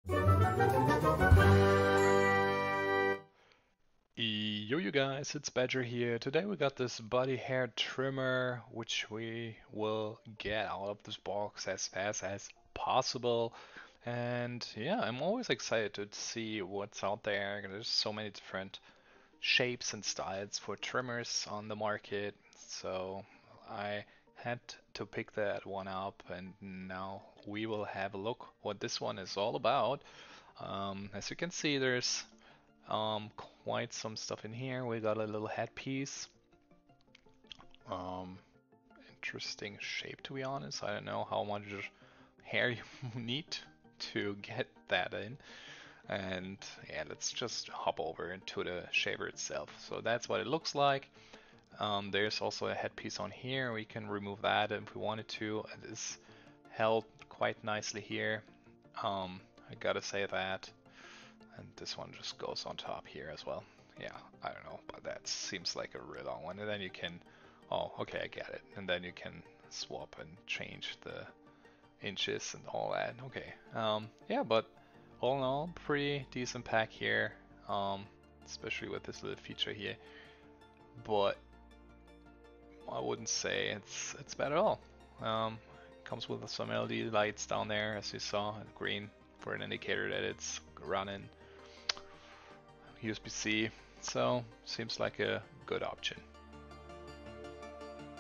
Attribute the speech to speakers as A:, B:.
A: Yo, you guys, it's Badger here. Today we got this body hair trimmer, which we will get out of this box as fast as possible. And yeah, I'm always excited to see what's out there. There's so many different shapes and styles for trimmers on the market. So I had to pick that one up, and now we will have a look what this one is all about. As you can see, there's quite some stuff in here. We got a little headpiece. Um, Interesting shape, to be honest. I don't know how much hair you need to get that in. And yeah, let's just hop over into the shaver itself. So that's what it looks like. There's also a headpiece on here. We can remove that if we wanted to. It is held quite nicely here. I gotta say that. And this one just goes on top here as well. Yeah, I don't know, but that seems like a really long one. And then you can, oh, okay, I get it. And then you can swap and change the inches and all that. Okay, yeah, but all in all, pretty decent pack here, um, especially with this little feature here. But I wouldn't say it's bad at all. Comes with some LED lights down there, as you saw, green for an indicator that it's running. USB-C, so seems like a good option.